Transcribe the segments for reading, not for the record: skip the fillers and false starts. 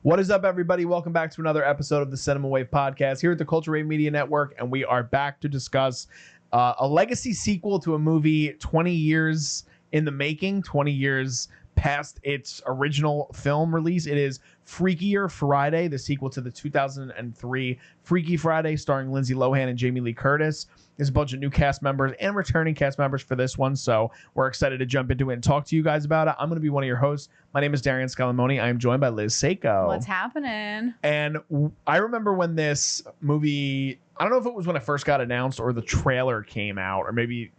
What is up, everybody? Welcome back to another episode of the Cinema Wave podcast here at the Culture Wave Media Network, and we are back to discuss a legacy sequel to a movie 20 years in the making, 20 years past its original film release. It is Freakier Friday, the sequel to the 2003 Freaky Friday, starring Lindsay Lohan and Jamie Lee Curtis. There's a bunch of new cast members and returning cast members for this one, so we're excited to jump into it and talk to you guys about it. I'm going to be one of your hosts. My name is Darian Liz. I am joined by Liz Seiko. What's happening? And I remember when this movie, I don't know if it was when it first got announced or the trailer came out, or maybe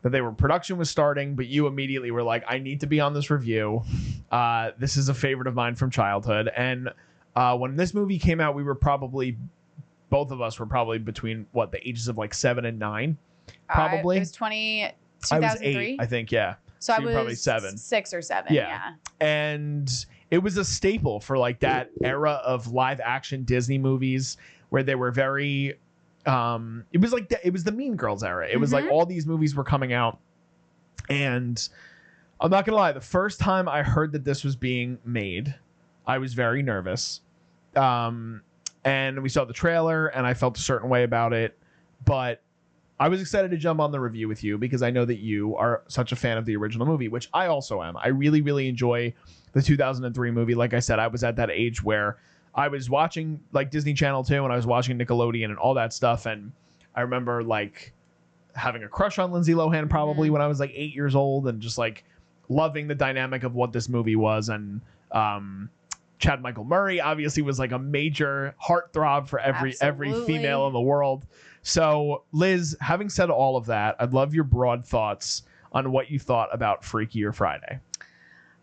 that production was starting, but you immediately were like, I need to be on this review. This is a favorite of mine from childhood. And when this movie came out, both of us were probably between the ages of like 7 and 9, probably. It was 2003. I was 8, I think, yeah. So I was probably 7. 6 or 7, yeah. And it was a staple for like that era of live action Disney movies where they were very it was the Mean Girls era. It was like all these movies were coming out, and I'm not gonna lie, the first time I heard that this was being made, I was very nervous. And we saw the trailer and I felt a certain way about it, but I was excited to jump on the review with you because I know that you are such a fan of the original movie, which I also am. I really, really enjoy the 2003 movie. Like I said, I was at that age where I was watching like Disney Channel 2 and I was watching Nickelodeon and all that stuff. And I remember like having a crush on Lindsay Lohan probably when I was like 8 years old and just like loving the dynamic of what this movie was. And Chad Michael Murray obviously was like a major heartthrob for every female in the world. So Liz, having said all of that, I'd love your broad thoughts on what you thought about Freakier Friday.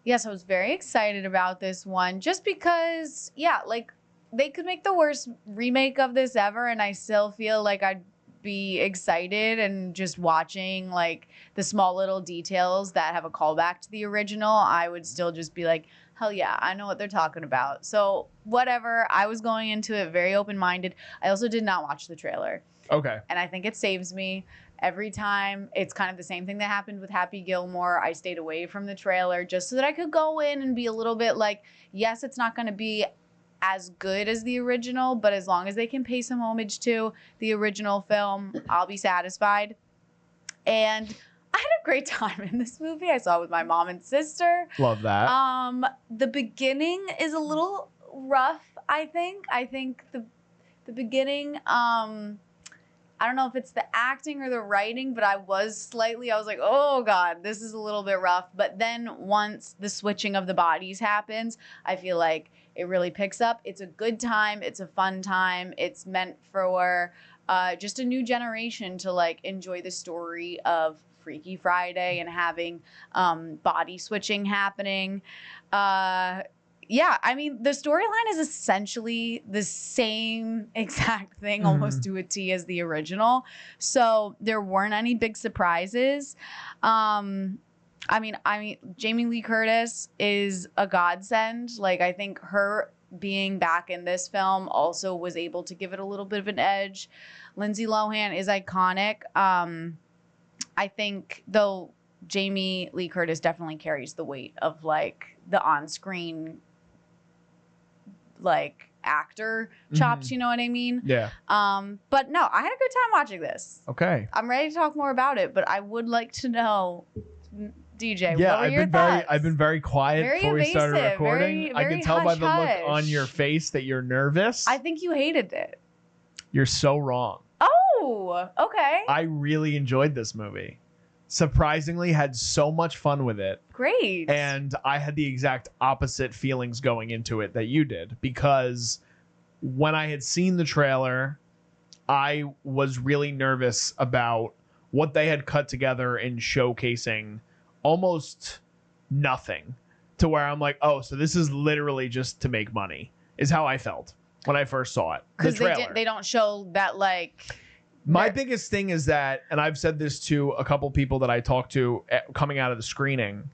Yes, I was very excited about this one just because, like they could make the worst remake of this ever and I still feel like I'd be excited, and just watching like the small little details that have a callback to the original, I would still just be like, hell yeah, I know what they're talking about. So whatever, I was going into it very open-minded. I also did not watch the trailer. Okay. And I think it saves me. Every time, it's kind of the same thing that happened with Happy Gilmore. I stayed away from the trailer just so that I could go in and be a little bit like, yes, it's not going to be as good as the original, but as long as they can pay some homage to the original film, I'll be satisfied. And I had a great time in this movie. I saw it with my mom and sister. Love that. The beginning is a little rough, I think. I think the beginning, I don't know if it's the acting or the writing, but I was like, oh God, this is a little bit rough. But then once the switching of the bodies happens, I feel like it really picks up. It's a good time. It's a fun time. It's meant for just a new generation to like enjoy the story of Freaky Friday and having body switching happening. Yeah, I mean, the storyline is essentially the same exact thing, almost to a T as the original. So there weren't any big surprises. I mean, Jamie Lee Curtis is a godsend. Like, I think her being back in this film also was able to give it a little bit of an edge. Lindsay Lohan is iconic. I think, though, Jamie Lee Curtis definitely carries the weight of, like, the on-screen like actor chops, you know what I mean? Yeah. But no, I had a good time watching this. Okay. I'm ready to talk more about it, but I would like to know, DJ, yeah, what were your thoughts? I've been very quiet before we started recording. I can tell by the look on your face that you're nervous. I think you hated it. You're so wrong. Oh, okay. I really enjoyed this movie. Surprisingly, had so much fun with it. Great. And I had the exact opposite feelings going into it that you did, because when I had seen the trailer, I was really nervous about what they had cut together in showcasing almost nothing, to where I'm like, oh, so this is literally just to make money, is how I felt when I first saw it. Because they don't show that, like... My biggest thing is that, and I've said this to a couple people that I talked to coming out of the screening,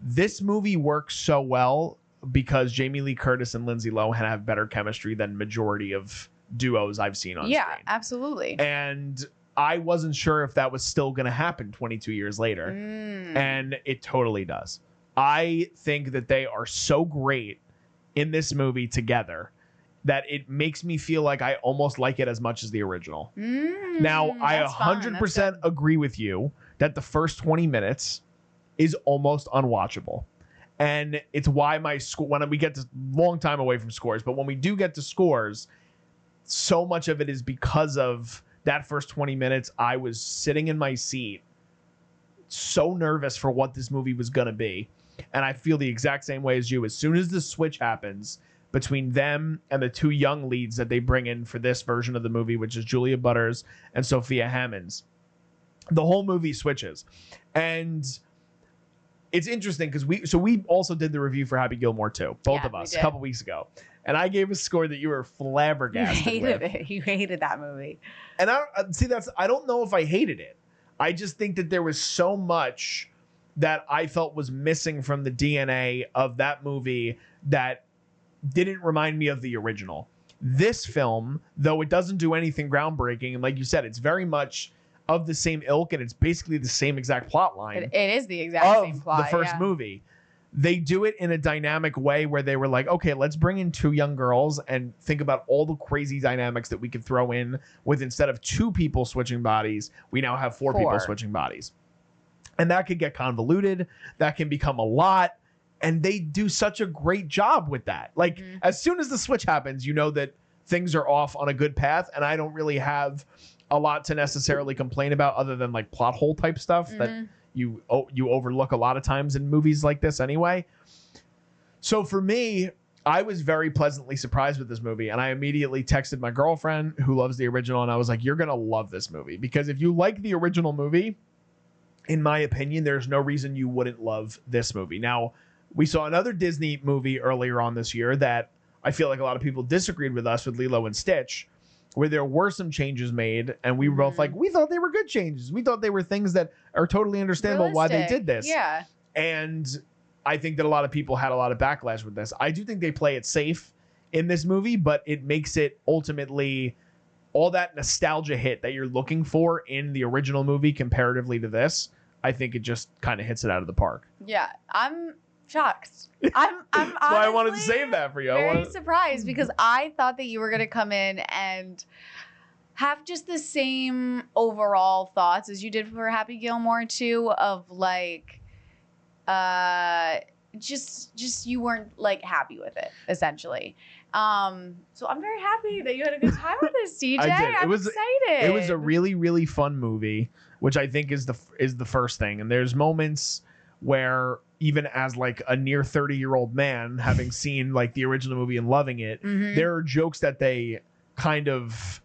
this movie works so well because Jamie Lee Curtis and Lindsay Lohan have better chemistry than majority of duos I've seen on screen. Yeah, absolutely. And I wasn't sure if that was still going to happen 22 years later. And it totally does. I think that they are so great in this movie together that it makes me feel like I almost like it as much as the original. Now, I 100% agree with you that the first 20 minutes is almost unwatchable. And it's why my score, when we get to long time away from scores, but when we do get to scores, so much of it is because of that first 20 minutes. I was sitting in my seat, so nervous for what this movie was going to be. And I feel the exact same way as you. As soon as the switch happens between them and the two young leads that they bring in for this version of the movie, which is Julia Butters and Sophia Hammons, the whole movie switches. And it's interesting because we also did the review for Happy Gilmore too, both of us, a couple weeks ago. And I gave a score that you were flabbergasted You hated it. You hated that movie. And I don't know if I hated it. I just think that there was so much that I felt was missing from the DNA of that movie that didn't remind me of the original. This film, though it doesn't do anything groundbreaking, and like you said, it's very much of the same ilk, and it's basically the same exact plot line. It is the exact same plot. The first movie. They do it in a dynamic way where they were like, okay, let's bring in two young girls and think about all the crazy dynamics that we could throw in with, instead of two people switching bodies, we now have four people switching bodies. And that could get convoluted. That can become a lot. And they do such a great job with that. Like, as soon as the switch happens, you know that things are off on a good path. And I don't really have a lot to necessarily complain about other than like plot hole type stuff that you overlook a lot of times in movies like this anyway. So for me, I was very pleasantly surprised with this movie, and I immediately texted my girlfriend who loves the original, and I was like, you're going to love this movie, because if you like the original movie, in my opinion, there's no reason you wouldn't love this movie. Now, we saw another Disney movie earlier on this year that I feel like a lot of people disagreed with us with Lilo and Stitch, where there were some changes made, and we were both like, we thought they were good changes. We thought they were things that are totally understandable why they did this. Yeah. And I think that a lot of people had a lot of backlash with this. I do think they play it safe in this movie, but it makes it ultimately all that nostalgia hit that you're looking for in the original movie comparatively to this. I think it just kind of hits it out of the park. Yeah, I'm shocked. I'm That's why I wanted to save that for you. Very surprised, because I thought that you were going to come in and have just the same overall thoughts as you did for Happy Gilmore too, of like, just you weren't like happy with it essentially. So I'm very happy that you had a good time with this, DJ. I'm excited. It was a really, really fun movie, which I think is the first thing. And there's moments where, even as like a near 30-year-old man, having seen like the original movie and loving it, there are jokes that they kind of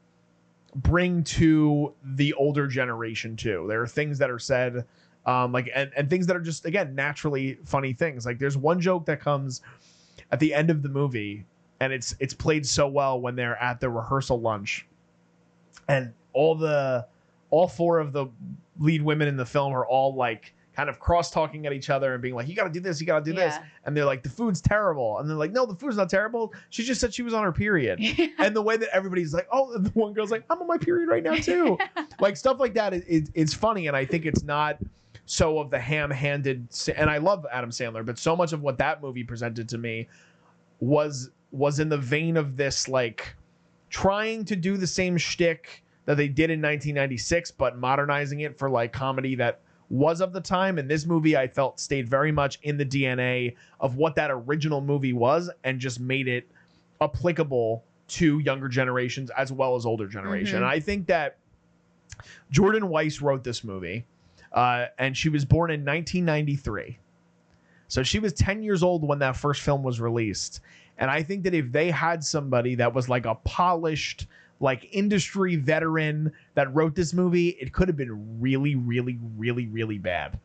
bring to the older generation too. There are things that are said, and things that are just, again, naturally funny things. Like, there's one joke that comes at the end of the movie, and it's played so well when they're at the rehearsal lunch, and all four of the lead women in the film are all like kind of cross-talking at each other and being like, you got to do this, you got to do this. And they're like, the food's terrible. And they're like, no, the food's not terrible. She just said she was on her period. And the way that everybody's like, oh, the one girl's like, I'm on my period right now too. Like, stuff like that it's funny. And I think it's not so of the ham-handed, and I love Adam Sandler, but so much of what that movie presented to me was in the vein of this, like, trying to do the same shtick that they did in 1996, but modernizing it for like comedy that was of the time. And this movie, I felt, stayed very much in the DNA of what that original movie was, and just made it applicable to younger generations as well as older generation. And I think that Jordan Weiss wrote this movie, and she was born in 1993. So she was 10 years old when that first film was released. And I think that if they had somebody that was like a polished, like, industry veteran that wrote this movie, it could have been really, really, really, really bad.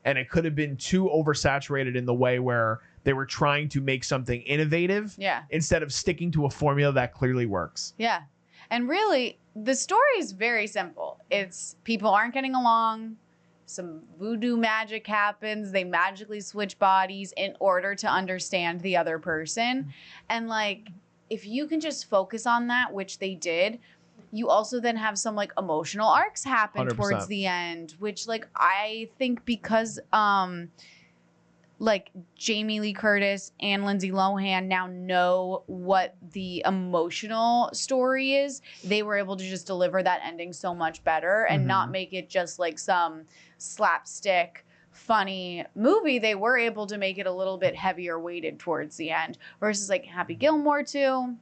And it could have been too oversaturated in the way where they were trying to make something innovative instead of sticking to a formula that clearly works. Yeah. And really, the story is very simple. It's people aren't getting along. Some voodoo magic happens. They magically switch bodies in order to understand the other person. And, like, if you can just focus on that, which they did, you also then have some like emotional arcs happen 100%. Towards the end, which, like, I think because like Jamie Lee Curtis and Lindsay Lohan now know what the emotional story is, they were able to just deliver that ending so much better and not make it just like some slapstick funny movie. They were able to make it a little bit heavier weighted towards the end versus like Happy Gilmore too.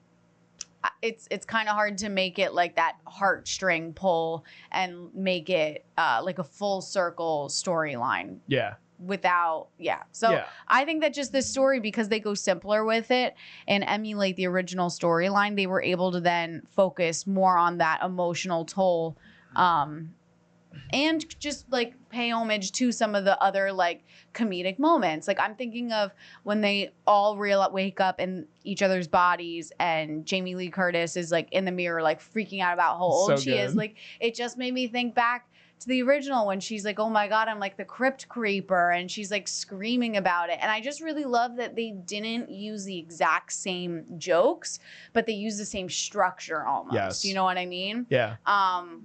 It's kind of hard to make it like that heartstring pull and make it like a full circle storyline. Yeah. So I think that just this story, because they go simpler with it and emulate the original storyline, they were able to then focus more on that emotional toll, and just like pay homage to some of the other like comedic moments. Like I'm thinking of when they all wake up in each other's bodies and Jamie Lee Curtis is like in the mirror like freaking out about how old she is. Like it just made me think back to the original when she's like, oh my God, I'm like the crypt creeper, and she's like screaming about it. And I just really love that they didn't use the exact same jokes, but they used the same structure almost. Yes. You know what I mean? Yeah.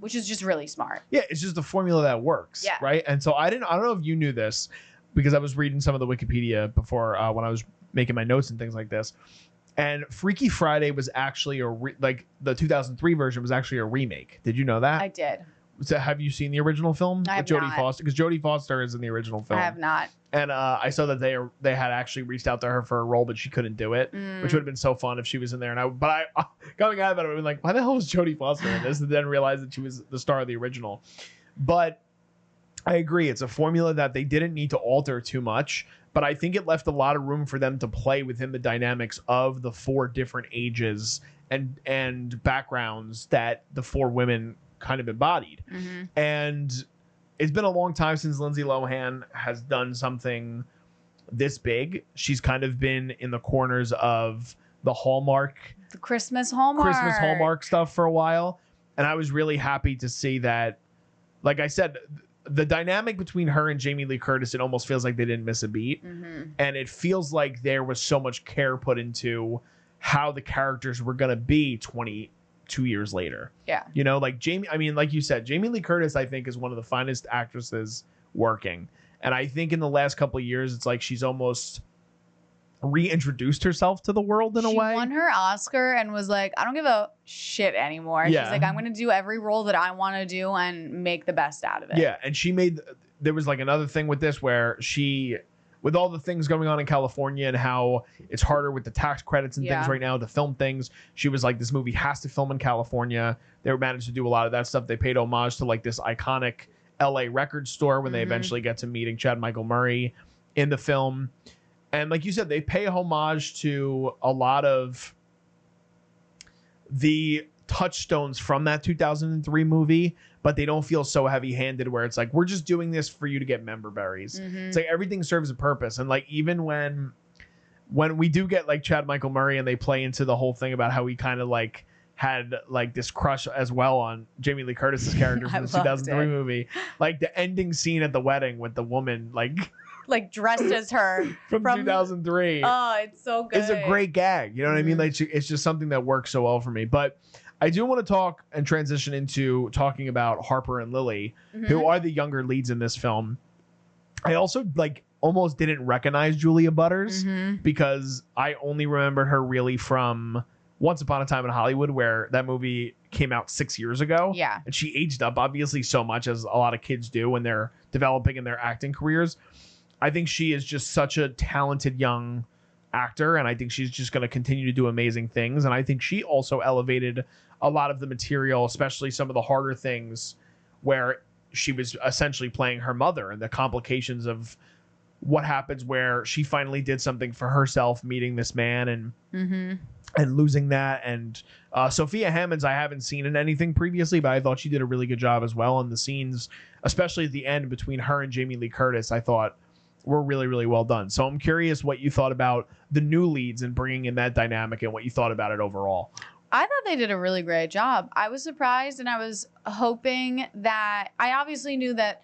Which is just really smart. Yeah, it's just a formula that works. Yeah. Right. And so I don't know if you knew this, because I was reading some of the Wikipedia before when I was making my notes and things like this. And Freaky Friday was actually like the 2003 version was actually a remake. Did you know that? I did. So have you seen the original film with Jodie Foster? Because Jodie Foster is in the original film. I have not. And I saw that they had actually reached out to her for a role, but she couldn't do it, which would have been so fun if she was in there. And I coming out of it, I would have been like, why the hell was Jodie Foster in this? And then realized that she was the star of the original. But I agree, it's a formula that they didn't need to alter too much, but I think it left a lot of room for them to play within the dynamics of the 4 different ages and backgrounds that the 4 women kind of embodied. And it's been a long time since Lindsay Lohan has done something this big. She's kind of been in the corners of the Christmas Hallmark stuff for a while, and I was really happy to see that. Like I said, the dynamic between her and Jamie Lee Curtis, it almost feels like they didn't miss a beat, and it feels like there was so much care put into how the characters were going to be 22 years later. Yeah. You know, like like you said, Jamie Lee Curtis, I think, is one of the finest actresses working. And I think in the last couple of years, it's like she's almost reintroduced herself to the world in a way. She won her Oscar and was like, I don't give a shit anymore. Yeah. She's like, I'm going to do every role that I want to do and make the best out of it. Yeah. And there was like another thing with this where with all the things going on in California and how it's harder with the tax credits and things right now to film things, she was like, this movie has to film in California. They managed to do a lot of that stuff. They paid homage to like this iconic LA record store when they eventually get to meeting Chad Michael Murray in the film. And like you said, they pay homage to a lot of the touchstones from that 2003 movie, but they don't feel so heavy-handed where it's like, we're just doing this for you to get member berries. It's like everything serves a purpose. And like even when we do get like Chad Michael Murray and they play into the whole thing about how he kind of like had like this crush as well on Jamie Lee Curtis's character from the 2003 movie, like the ending scene at the wedding with the woman like dressed as her from 2003. Oh, it's so good. It's a great gag. You know what I mean? Like it's just something that works so well for me. But I do want to talk and transition into talking about Harper and Lily, who are the younger leads in this film. I also like almost didn't recognize Julia Butters because I only remembered her really from Once Upon a Time in Hollywood, where that movie came out 6 years ago. Yeah. And she aged up obviously so much, as a lot of kids do when they're developing in their acting careers. I think she is just such a talented young actor, and I think she's just going to continue to do amazing things. And I think she also elevated a lot of the material, especially some of the harder things where she was essentially playing her mother and the complications of what happens where she finally did something for herself, meeting this man and losing that. And Sophia Hammons, I haven't seen in anything previously, but I thought she did a really good job as well. And the scenes, especially at the end between her and Jamie Lee Curtis, I thought were really, really well done. So I'm curious what you thought about the new leads and bringing in that dynamic and what you thought about it overall. I thought they did a really great job. I was surprised, and I was hoping that I obviously knew that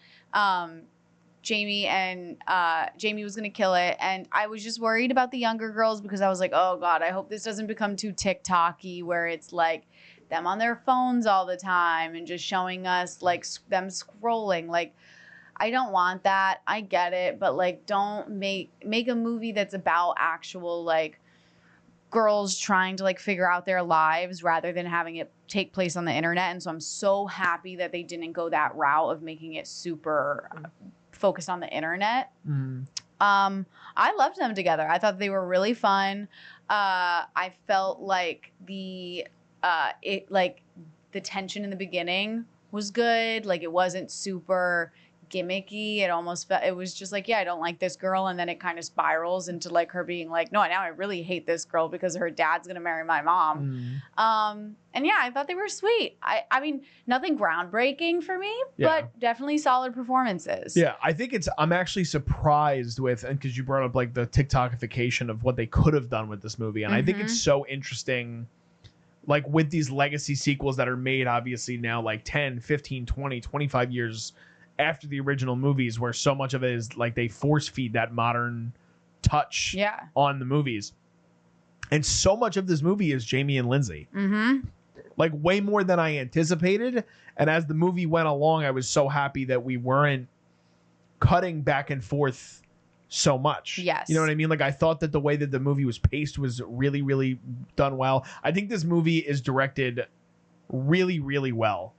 Jamie was going to kill it. And I was just worried about the younger girls because I was like, oh God, I hope this doesn't become too TikTok-y where it's like them on their phones all the time and just showing us like them scrolling. Like, I don't want that. I get it, but like don't make a movie that's about actual like girls trying to like figure out their lives rather than having it take place on the internet. And so I'm so happy that they didn't go that route of making it super focused on the internet. I loved them together. I thought they were really fun. I felt like the tension in the beginning was good. Like it wasn't super gimmicky. It almost felt, it was just like, yeah, I don't like this girl, and then it kind of spirals into like her being like, no, now I really hate this girl because her dad's gonna marry my mom. And yeah, I thought they were sweet. I mean, nothing groundbreaking for me, but definitely solid performances. Yeah, I think I'm actually surprised with, and because you brought up like the TikTokification of what they could have done with this movie, and I think it's so interesting, like with these legacy sequels that are made obviously now like 10, 15, 20, 25 years after the original movies, where so much of it is like they force feed that modern touch on the movies. And so much of this movie is Jamie and Lindsay. Like way more than I anticipated. And as the movie went along, I was so happy that we weren't cutting back and forth so much. Yes. You know what I mean? Like I thought that the way that the movie was paced was really, really done well. I think this movie is directed really, really well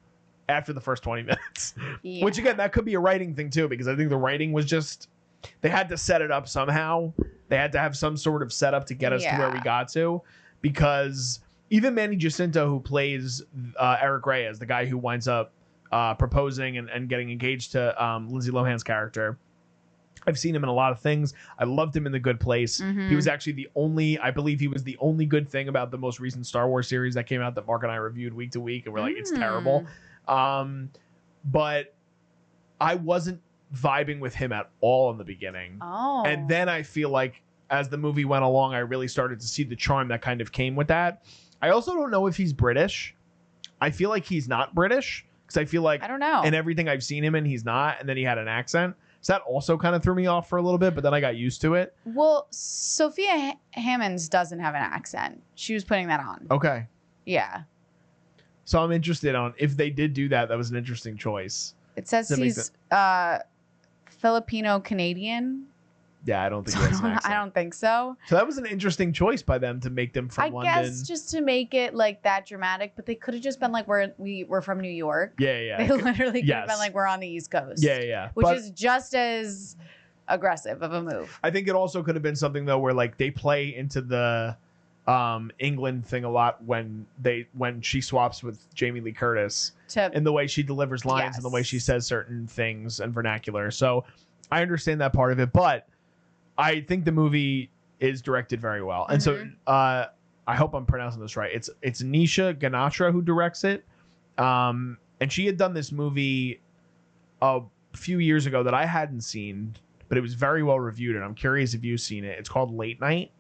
after the first 20 minutes. Which again, that could be a writing thing too, because I think the writing was just, they had to set it up somehow. They had to have some sort of setup to get us to where we got to, because even Manny Jacinto, who plays Eric Reyes, the guy who winds up proposing and getting engaged to Lindsay Lohan's character, I've seen him in a lot of things. I loved him in The Good Place. He was actually I believe he was the only good thing about the most recent Star Wars series that came out that Mark and I reviewed week to week, and we're like, it's terrible. But I wasn't vibing with him at all in the beginning. And then I feel like as the movie went along, I really started to see the charm that kind of came with that. I also don't know if he's British. I feel like he's not British, because I feel like, I don't know, in everything I've seen him in, he's not. And then he had an accent. So that also kind of threw me off for a little bit, but then I got used to it. Well, Sophia Hammons doesn't have an accent. She was putting that on. Okay. Yeah. So I'm interested on if they did do that. That was an interesting choice. It says he's Filipino Canadian. Yeah, I don't think he has an accent. I don't think so. So that was an interesting choice by them to make them from London. I guess just to make it like that dramatic, but they could have just been like, we're from New York. Yeah. They literally could have been like, we're on the East Coast. Yeah. Which is just as aggressive of a move. I think it also could have been something though where like they play into the England thing a lot when she swaps with Jamie Lee Curtis and the way she delivers lines and the way she says certain things and vernacular. So I understand that part of it, but I think the movie is directed very well. And so I hope I'm pronouncing this right. It's Nisha Ganatra who directs it. And she had done this movie a few years ago that I hadn't seen, but it was very well reviewed, and I'm curious if you've seen it. It's called Late Night.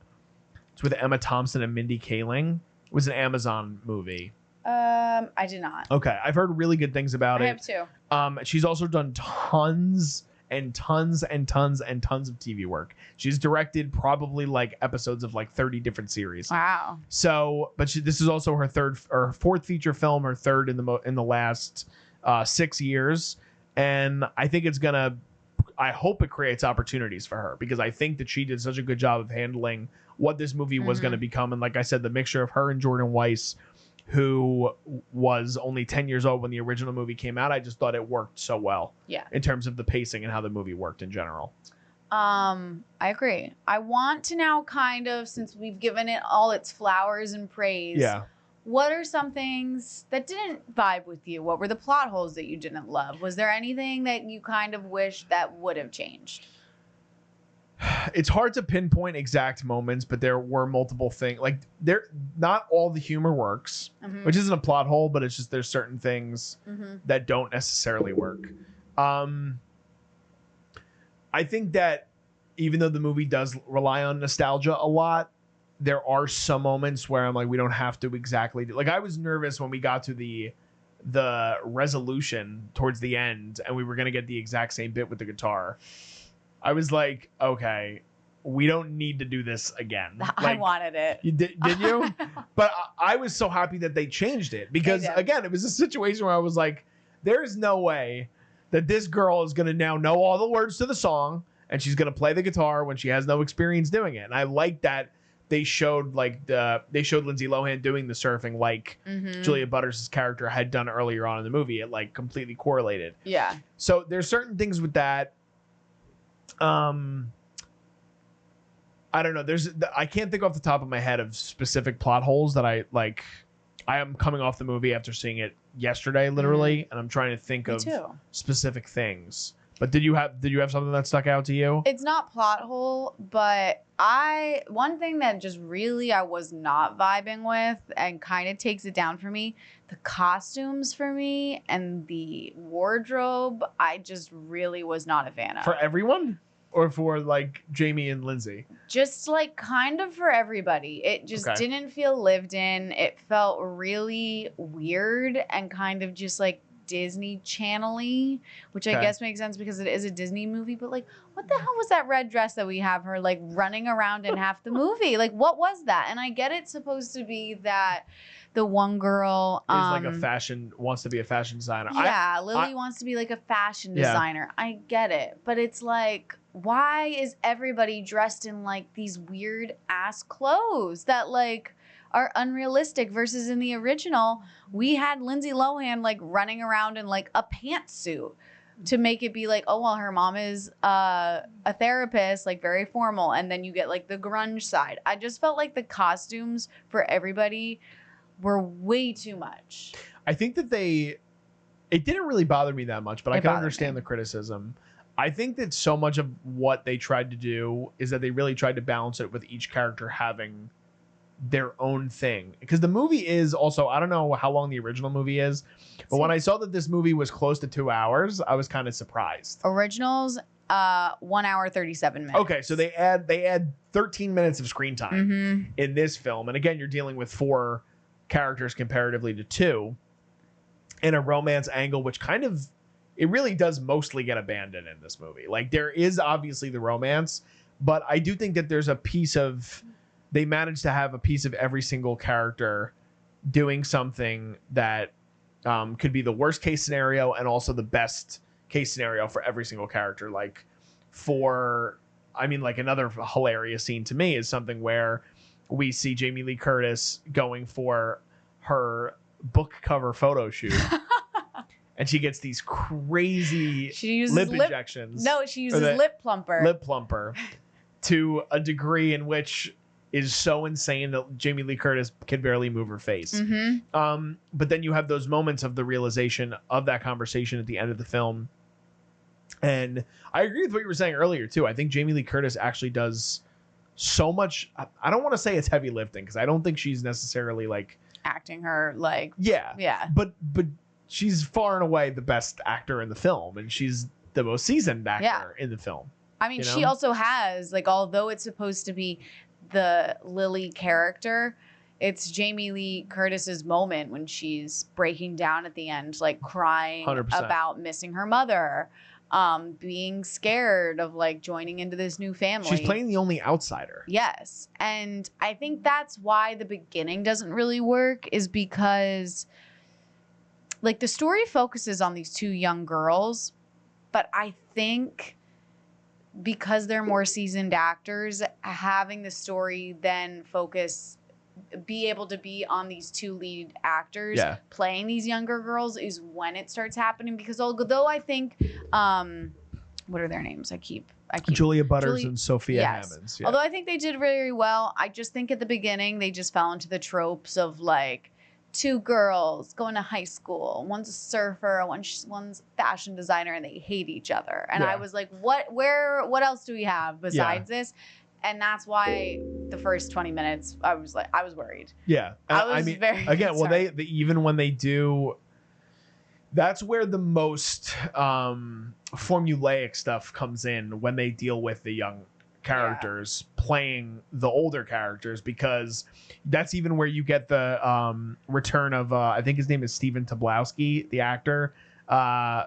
It's with Emma Thompson and Mindy Kaling. It was an Amazon movie. I did not. Okay. I've heard really good things about it. I have too. She's also done tons and tons and tons and tons of TV work. She's directed probably like episodes of like 30 different series. Wow. So, but this is also her third or fourth feature film, or third in the last 6 years. And I think I hope it creates opportunities for her, because I think that she did such a good job of handling what this movie was going to become. And like I said, the mixture of her and Jordan Weiss, who was only 10 years old when the original movie came out, I just thought it worked so well. Yeah. In terms of the pacing and how the movie worked in general. I agree. I want to now kind of, since we've given it all its flowers and praise, what are some things that didn't vibe with you? What were the plot holes that you didn't love? Was there anything that you kind of wish that would have changed? It's hard to pinpoint exact moments, but there were multiple things. Like not all the humor works, which isn't a plot hole, but it's just there's certain things that don't necessarily work. I think that even though the movie does rely on nostalgia a lot, there are some moments where I'm like, we don't have to exactly do. Like I was nervous when we got to the resolution towards the end, and we were gonna get the exact same bit with the guitar. I was like, okay, we don't need to do this again. I wanted it. You did you? But I was so happy that they changed it, because again, it was a situation where I was like, there's no way that this girl is going to now know all the words to the song, and she's going to play the guitar when she has no experience doing it. And I like that they showed Lindsay Lohan doing the surfing like Julia Butters' character had done earlier on in the movie. It like completely correlated. Yeah. So there's certain things with that. I don't know. I can't think off the top of my head of specific plot holes that I like. I am coming off the movie after seeing it yesterday, literally, and I'm trying to think of specific things. But did you have something that stuck out to you? It's not plot hole, but one thing that just really I was not vibing with and kind of takes it down for me, the costumes for me and the wardrobe, I just really was not a fan of. For everyone? Or for like Jamie and Lindsay? Just like kind of for everybody. It just didn't feel lived in. It felt really weird and kind of just like Disney Channel-y, which I guess makes sense because it is a Disney movie. But like, what the hell was that red dress that we have her like running around in half the movie? Like, what was that? And I get it's supposed to be that the one girl is like wants to be a fashion designer. Yeah, Lily wants to be like a fashion designer. I get it, but it's like, why is everybody dressed in like these weird ass clothes that like are unrealistic versus in the original we had Lindsay Lohan like running around in like a pantsuit to make it be like, oh well, her mom is a therapist, like very formal, and then you get like the grunge side. I just felt like the costumes for everybody were way too much. I think that it didn't really bother me that much, but I can understand the criticism. I think that so much of what they tried to do is that they really tried to balance it with each character having their own thing. Because the movie is also, I don't know how long the original movie is, but when I saw that this movie was close to 2 hours, I was kind of surprised. Originals, 1 hour, 37 minutes. Okay, so they add 13 minutes of screen time in this film. And again, you're dealing with 4 characters comparatively to 2 in a romance angle, which kind of, it really does mostly get abandoned in this movie. Like, there is obviously the romance, but I do think that there's a piece of, they managed to have a piece of every single character doing something that could be the worst case scenario and also the best case scenario for every single character. Like, another hilarious scene to me is something where we see Jamie Lee Curtis going for her book cover photo shoot. And she gets these crazy lip injections. No, she uses lip plumper. Lip plumper to a degree in which is so insane that Jamie Lee Curtis can barely move her face. But then you have those moments of the realization of that conversation at the end of the film. And I agree with what you were saying earlier, too. I think Jamie Lee Curtis actually does so much. I don't want to say it's heavy lifting because I don't think she's necessarily like acting her like. Yeah. But she's far and away the best actor in the film, and she's the most seasoned actor in the film. I mean, she also has, like, although it's supposed to be the Lily character, it's Jamie Lee Curtis's moment when she's breaking down at the end, like crying 100%. about missing her mother, being scared of like joining into this new family. She's playing the only outsider. Yes. And I think that's why the beginning doesn't really work, is because like the story focuses on these 2 young girls, but I think because they're more seasoned actors, having the story then be able to be on these 2 lead actors playing these younger girls is when it starts happening. Because although I think, what are their names? I keep Julia Butters and Sophia Hammons. Yeah. Although I think they did very well, I just think at the beginning they just fell into the tropes of like 2 girls going to high school. One's a surfer, one's fashion designer, and they hate each other. And I was like, what else do we have besides this? And that's why the first 20 minutes, I was worried. Yeah. I was very again, concerned. well, they even when they do, that's where the most formulaic stuff comes in, when they deal with the young characters playing the older characters, because that's even where you get the return of I think his name is Stephen Tobolowsky, the actor,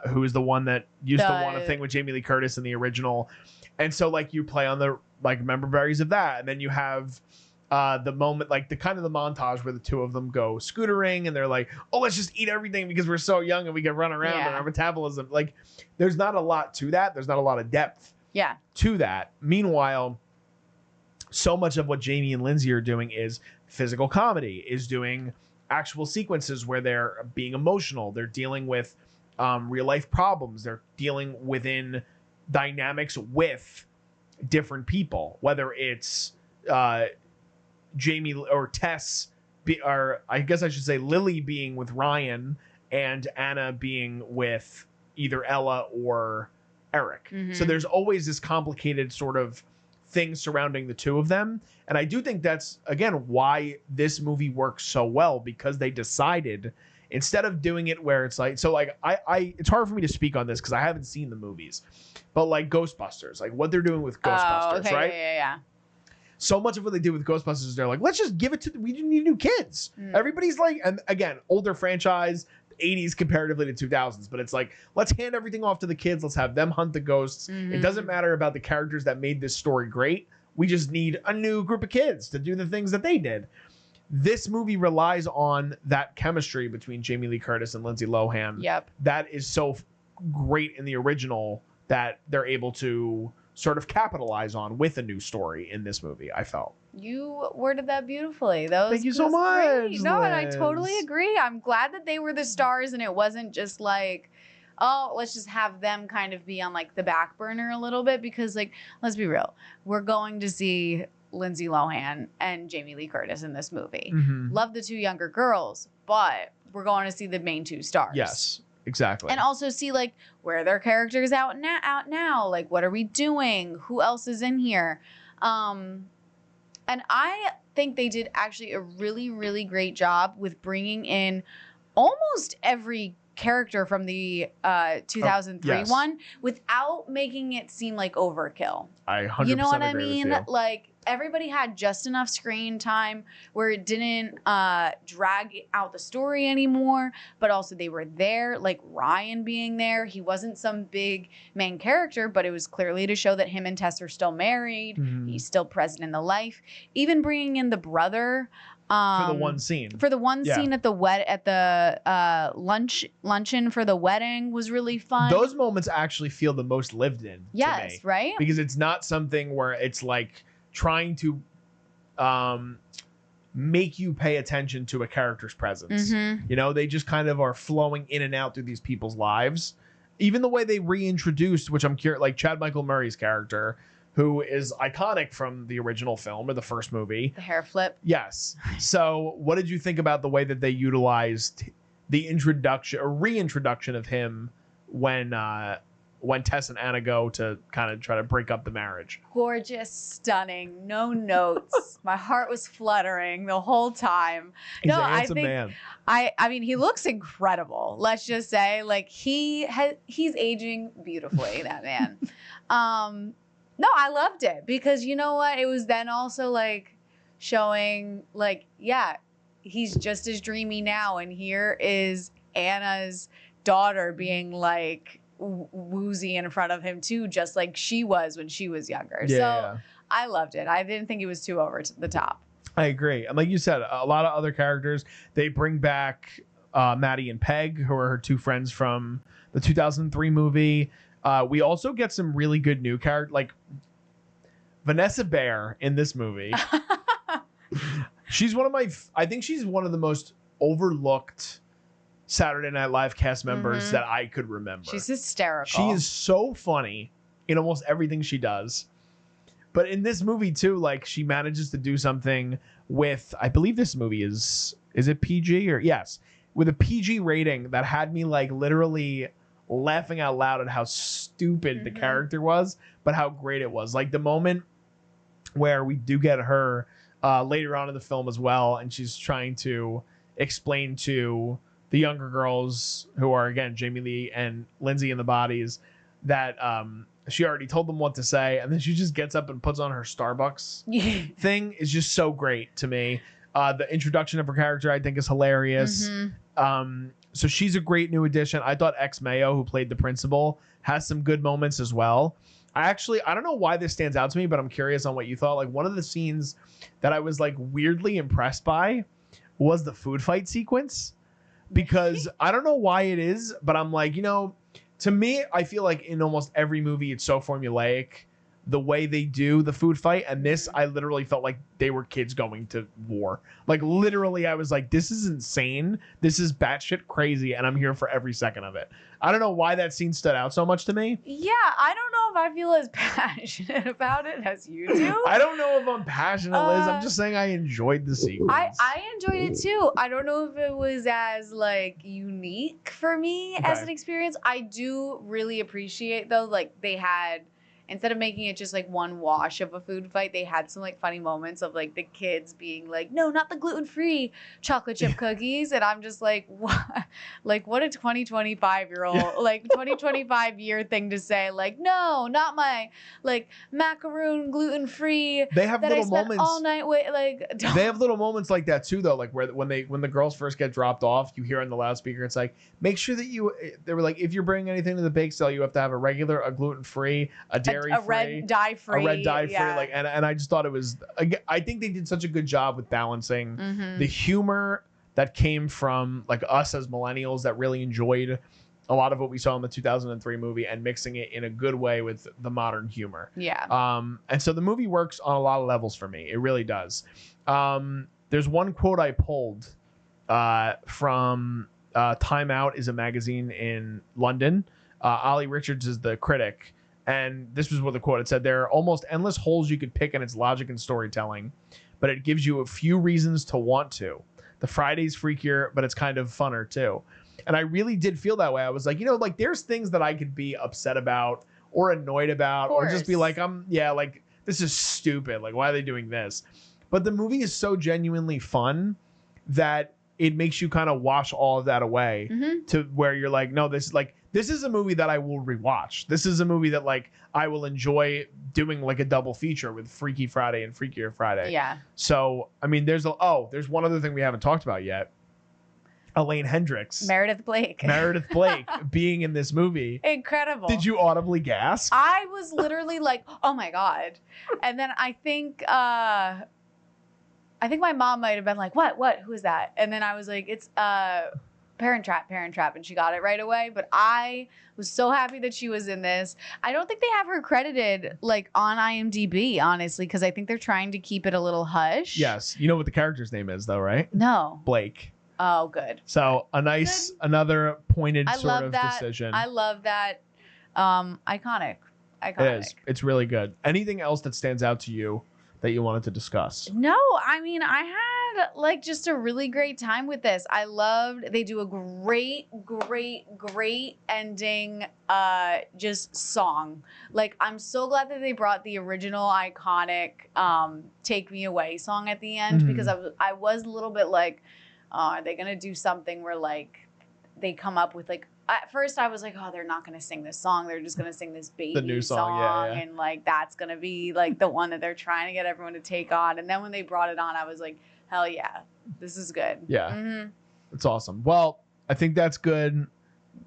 who is the one that used to want to thing with Jamie Lee Curtis in the original. And so like you play on the like member berries of that, and then you have the moment, like the montage where the two of them go scootering and they're like, oh, let's just eat everything because we're so young and we can run around and our metabolism. Like, there's not a lot to that. There's not a lot of depth to that. Meanwhile, so much of what Jamie and Lindsay are doing is physical comedy, is doing actual sequences where they're being emotional. They're dealing with real life problems. They're dealing within dynamics with different people, whether it's Jamie or Tess, or I guess I should say Lily being with Ryan and Anna being with either Ella or Eric. So there's always this complicated sort of thing surrounding the two of them. And I do think that's, again, why this movie works so well, because they decided, instead of doing it where it's like, so like I it's hard for me to speak on this because I haven't seen the movies, but like Ghostbusters, like what they're doing with Ghostbusters, right? Yeah. So much of what they do with Ghostbusters is they're like, let's just give it to, we need new kids. Everybody's like, and again, older franchise, 80s comparatively to 2000s, but it's like, let's hand everything off to the kids. Let's have them hunt the ghosts. It doesn't matter about the characters that made this story great. We just need a new group of kids to do the things that they did. This movie relies on that chemistry between Jamie Lee Curtis and Lindsay Lohan. That is so great in the original that they're able to sort of capitalize on with a new story in this movie, I felt. You worded that beautifully. Thank you so much. Great. No, and I totally agree. I'm glad that they were the stars and it wasn't just like, oh, let's just have them kind of be on like the back burner a little bit, because like, let's be real. We're going to see Lindsay Lohan and Jamie Lee Curtis in this movie. Love the two younger girls, but we're going to see the main two stars. Yes. Exactly. And also see like where their characters out now. Like, what are we doing? Who else is in here? And I think they did actually a really, really great job with bringing in almost every character from the 2003 one without making it seem like overkill. I 100% You know what I agree mean? with you. Like, everybody had just enough screen time where it didn't drag out the story anymore, but also they were there, like Ryan being there. He wasn't some big main character, but it was clearly to show that him and Tess are still married. He's still present in the life. Even bringing in the brother for the one scene. Scene at the luncheon for the wedding was really fun. Those moments actually feel the most lived in. Yes, to me, right? Because it's not something where it's like trying to make you pay attention to a character's presence. You know, they just kind of are flowing in and out through these people's lives. Even the way they reintroduced, which I'm curious, like Chad Michael Murray's character, who is iconic from the original film or the first movie. The hair flip. Yes. So what did you think about the way that they utilized the introduction or reintroduction of him when Tess and Anna go to kind of try to break up the marriage? Gorgeous, stunning, no notes. My heart was fluttering the whole time. He's a handsome man. I mean, he looks incredible. Let's just say, like, he's aging beautifully, that man. No, I loved it because you know what? It was then also like showing like, yeah, he's just as dreamy now. And here is Anna's daughter being like woozy in front of him too, just like she was when she was younger. Yeah. So I loved it. I didn't think it was too over the top. I agree. And like you said, a lot of other characters, they bring back Maddie and Peg, who are her two friends from the 2003 movie. We also get some really good new characters, like Vanessa Bayer in this movie. She's I think she's one of the most overlooked Saturday Night Live cast members that I could remember. She's hysterical. She is so funny in almost everything she does. But in this movie too, like she manages to do something with, I believe this movie is it PG or yes, with a PG rating that had me like literally laughing out loud at how stupid the character was, but how great it was. Like the moment where we do get her later on in the film as well, and she's trying to explain to the younger girls, who are again Jamie Lee and Lindsay in the bodies, that she already told them what to say, and then she just gets up and puts on her Starbucks thing is just so great to me. The introduction of her character I think is hilarious. So she's a great new addition. I thought Mayo, who played the principal, has some good moments as well. I don't know why this stands out to me, but I'm curious on what you thought. Like, one of the scenes that I was like weirdly impressed by was the food fight sequence, because I don't know why it is, but I'm like, to me, I feel like in almost every movie, it's so formulaic the way they do the food fight. And this, I literally felt like they were kids going to war. Like, literally, I was like, this is insane. This is batshit crazy. And I'm here for every second of it. I don't know why that scene stood out so much to me. Yeah, I don't know if I feel as passionate about it as you do. I don't know if I'm passionate, Liz. I'm just saying I enjoyed the sequence. I enjoyed it too. I don't know if it was as like unique for me as an experience. I do really appreciate though, like they had, instead of making it just like one wash of a food fight, they had some like funny moments of like the kids being like, no, not the gluten-free chocolate chip cookies. And I'm just like, what? Like, what a 2025-year-old, like 2025 year thing to say. Like, no, not my like macaroon gluten-free. They have little moments all night with like. They have little moments like that too, though. Like where when the girls first get dropped off, you hear on the loudspeaker, it's like, make sure that they were like, if you're bringing anything to the bake sale, you have to have a regular, a gluten-free, a red dye-free, like, and I just thought it was. I think they did such a good job with balancing the humor that came from like us as millennials that really enjoyed a lot of what we saw in the 2003 movie and mixing it in a good way with the modern humor. Yeah. And so the movie works on a lot of levels for me. It really does. There's one quote I pulled from Time Out is a magazine in London. Ollie Richards is the critic. And this was what the quote, it said, there are almost endless holes you could pick in its logic and storytelling, but it gives you a few reasons to want to. The Friday's freakier, but it's kind of funner too. And I really did feel that way. I was like, like there's things that I could be upset about or annoyed about or just be like, like, this is stupid. Like, why are they doing this? But the movie is so genuinely fun that it makes you kind of wash all of that away to where you're like, no, this is a movie that I will rewatch. This is a movie that like I will enjoy doing like a double feature with Freaky Friday and Freakier Friday. Yeah. So, I mean, there's one other thing we haven't talked about yet. Elaine Hendricks. Meredith Blake being in this movie. Incredible. Did you audibly gasp? I was literally like, oh my God. And then I think my mom might have been like, what? Who is that? And then I was like, it's Parent Trap. And she got it right away. But I was so happy that she was in this. I don't think they have her credited like on IMDb, honestly, because I think they're trying to keep it a little hush. Yes. You know what the character's name is though, right? No. Blake. Oh, good. So another pointed sort of decision. I love that. Iconic. It is. It's really good. Anything else that stands out to you that you wanted to discuss? No, I mean, I had like just a really great time with this. I loved, they do a great ending, just song. Like, I'm so glad that they brought the original iconic, Take Me Away song at the end, because I was a little bit like, are they going to do something where like they come up with like, at first I was like, oh, they're not going to sing this song. They're just going to sing this baby new song. Yeah. And like, that's going to be like the one that they're trying to get everyone to take on. And then when they brought it on, I was like, hell yeah, this is good. Yeah. It's awesome. Well, I think that's good.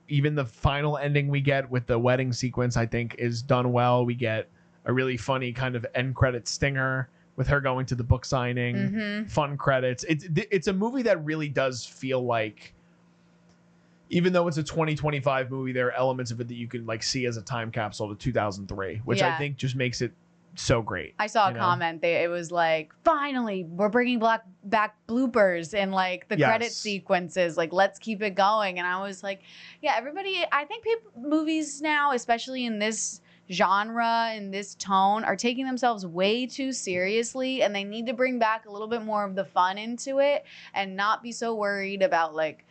Even the final ending we get with the wedding sequence, I think is done well. We get a really funny kind of end credit stinger with her going to the book signing, fun credits. It's a movie that really does feel like, even though it's a 2025 movie, there are elements of it that you can like see as a time capsule to 2003, which I think just makes it so great. I saw a comment. It was like, finally, we're bringing back bloopers and like the credit sequences. Like, let's keep it going. And I was like, yeah, everybody. I think movies now, especially in this genre and this tone, are taking themselves way too seriously, and they need to bring back a little bit more of the fun into it and not be so worried about like,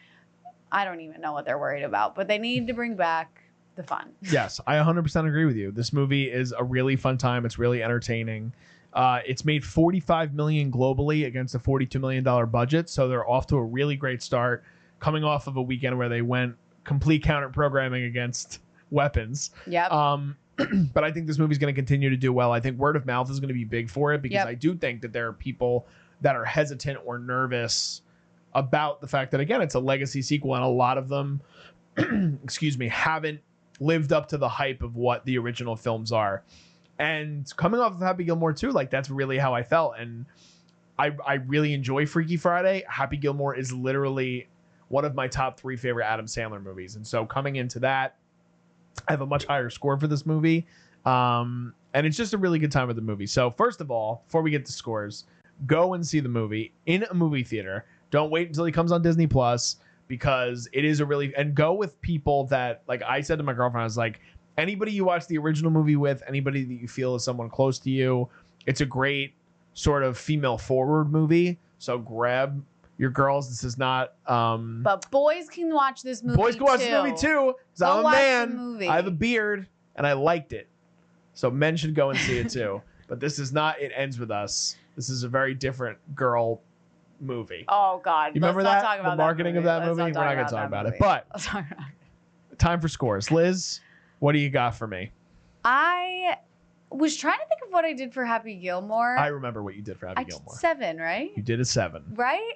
I don't even know what they're worried about, but they need to bring back the fun. Yes, I 100% agree with you. This movie is a really fun time. It's really entertaining. It's made $45 million globally against a $42 million budget, so they're off to a really great start, coming off of a weekend where they went complete counter programming against weapons. Yep. But I think this movie's going to continue to do well. I think word of mouth is going to be big for it, because I do think that there are people that are hesitant or nervous about the fact that, again, it's a legacy sequel, and a lot of them, haven't lived up to the hype of what the original films are. And coming off of Happy Gilmore 2, like that's really how I felt. And I really enjoy Freaky Friday. Happy Gilmore is literally one of my top 3 favorite Adam Sandler movies. And so coming into that, I have a much higher score for this movie. And it's just a really good time with the movie. So first of all, before we get to scores, go and see the movie in a movie theater. Don't wait until it comes on Disney Plus, because it is a really, and go with people that, like I said to my girlfriend, I was like, anybody you watch the original movie with, anybody that you feel is someone close to you. It's a great sort of female forward movie. So grab your girls. This is not but boys can watch this movie. Boys can watch this movie too. Because I'm a man. I have a beard and I liked it. So men should go and see it too. But this is not It Ends With Us. This is a very different girl movie. Oh God. You remember that? The marketing of that movie? We're not gonna talk about it. But time for scores. Liz, what do you got for me? I was trying to think of what I did for Happy Gilmore. I remember what you did for Happy Gilmore. 7, right? You did a 7. Right?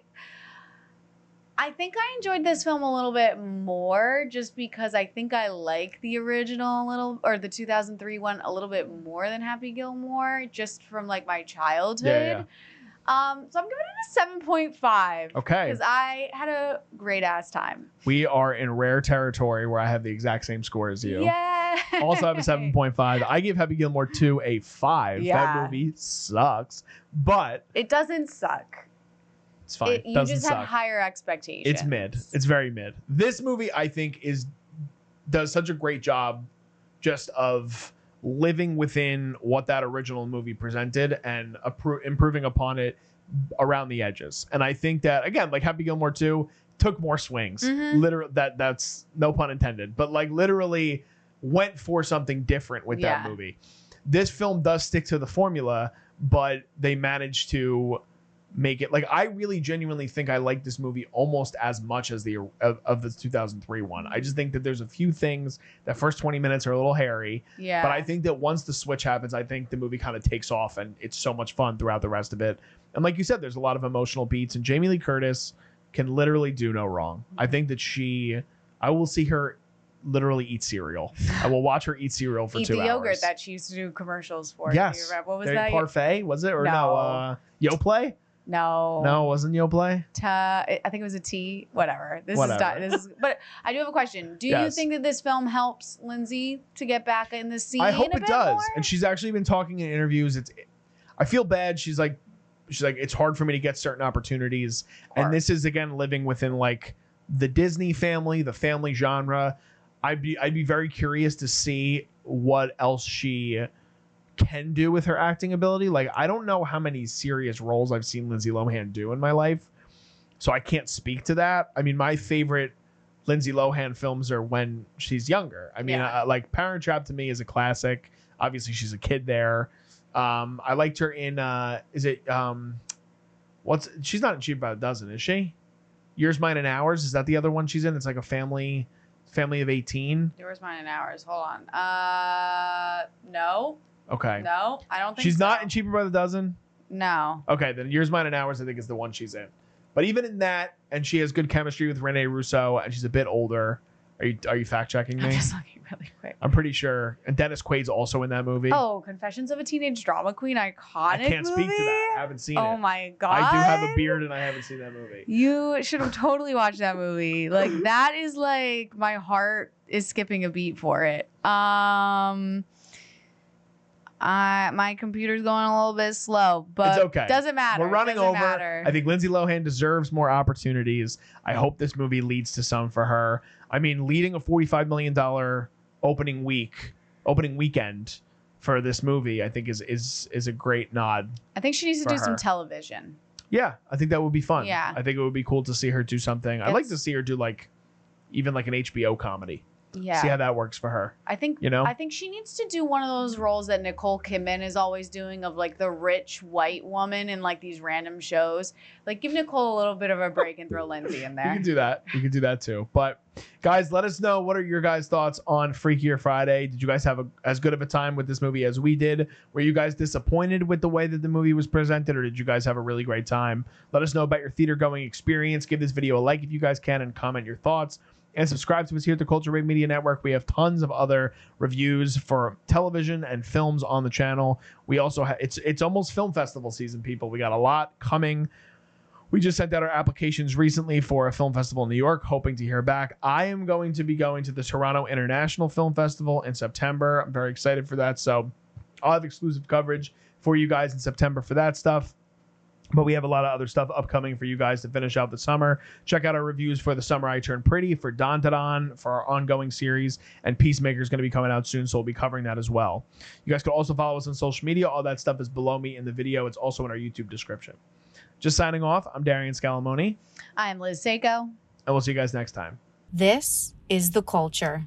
I think I enjoyed this film a little bit more just because I think I like the original a little, or the 2003 one a little bit more than Happy Gilmore, just from like my childhood. Yeah. So I'm giving it a 7.5. Okay. Because I had a great ass time. We are in rare territory where I have the exact same score as you. Yeah. Also have a 7.5. I give Happy Gilmore 2 a 5. Yeah. That movie sucks, but it doesn't suck. It's fine. You Doesn't just suck. have higher expectations. It's mid. It's very mid. This movie, I think, does such a great job just of living within what that original movie presented and improving upon it around the edges. And I think that, again, like Happy Gilmore 2 took more swings. Literally, that's no pun intended, but like literally went for something different with that movie. This film does stick to the formula, but they managed to make it, like, I really genuinely think I like this movie almost as much as the 2003 one. I just think that there's a few things that first 20 minutes are a little hairy. Yeah. But I think that once the switch happens, I think the movie kind of takes off and it's so much fun throughout the rest of it. And like you said, there's a lot of emotional beats, and Jamie Lee Curtis can literally do no wrong. I think that I will see her literally eat cereal. I will watch her eat cereal for 2 hours. Eat the yogurt that she used to do commercials for. Yes. What was that? Parfait, was it? Or no Yoplait? No. No, it wasn't Yoplait? I think it was a tea. Whatever. This is. But I do have a question. Do you think that this film helps Lindsay to get back in the scene? I hope it does. More? And she's actually been talking in interviews. I feel bad. She's like, it's hard for me to get certain opportunities. And this is, again, living within like the Disney family, the family genre. I'd be very curious to see what else she can do with her acting ability. Like, I don't know how many serious roles I've seen Lindsay Lohan do in my life, so I can't speak to that. I mean, my favorite Lindsay Lohan films are when she's younger. I mean, like Parent Trap to me is a classic. Obviously, she's a kid there. I liked her in she's not in Cheap by the Dozen, is she? Yours, Mine, and Ours. Is that the other one she's in? It's like a family of 18. Yours, Mine, and Ours. Hold on. No. Okay. No, I don't think she's so. not in Cheaper by the Dozen? No. Okay, then Yours, Mine, and Ours I think is the one she's in. But even in that, and she has good chemistry with Rene Russo, and she's a bit older. Are you fact checking me? I'm just looking really quick. I'm pretty sure. And Dennis Quaid's also in that movie. Oh, Confessions of a Teenage Drama Queen, iconic I can't movie? speak to that. I haven't seen it. Oh my God. I do have a beard and I haven't seen that movie. You should have totally watched that movie. Like, that is like, my heart is skipping a beat for it. My computer's going a little bit slow, but it's okay. Doesn't matter. We're running over. Matter. I think Lindsay Lohan deserves more opportunities. I hope this movie leads to some for her. I mean, leading a $45 million opening weekend for this movie, I think is a great nod. I think she needs to do some television. Yeah, I think that would be fun. Yeah. I think it would be cool to see her do something. I'd like to see her do even an HBO comedy. Yeah. See how that works for her. I think she needs to do one of those roles that Nicole Kidman is always doing, of like the rich white woman in like these random shows. Like, give Nicole a little bit of a break and throw Lindsay in there. You can do that. You can do that too. But guys, let us know, what are your guys' thoughts on Freakier Friday? Did you guys have as good of a time with this movie as we did? Were you guys disappointed with the way that the movie was presented, or did you guys have a really great time? Let us know about your theater going experience. Give this video a like if you guys can, and comment your thoughts. and subscribe to us here at the Culture Rave Media Network. We have tons of other reviews for television and films on the channel. We also have, it's almost film festival season, people. We got a lot coming. We just sent out our applications recently for a film festival in New York, hoping to hear back. I am going to be going to the Toronto International Film Festival in September. I'm very excited for that. So I'll have exclusive coverage for you guys in September for that stuff. But we have a lot of other stuff upcoming for you guys to finish out the summer. Check out our reviews for The Summer I Turned Pretty, for Don Don, for our ongoing series, and Peacemaker is going to be coming out soon, so we'll be covering that as well. You guys can also follow us on social media. All that stuff is below me in the video. It's also in our YouTube description. Just signing off, I'm Darian Scalamoni. I'm Liz Seiko. And we'll see you guys next time. This is The Culture.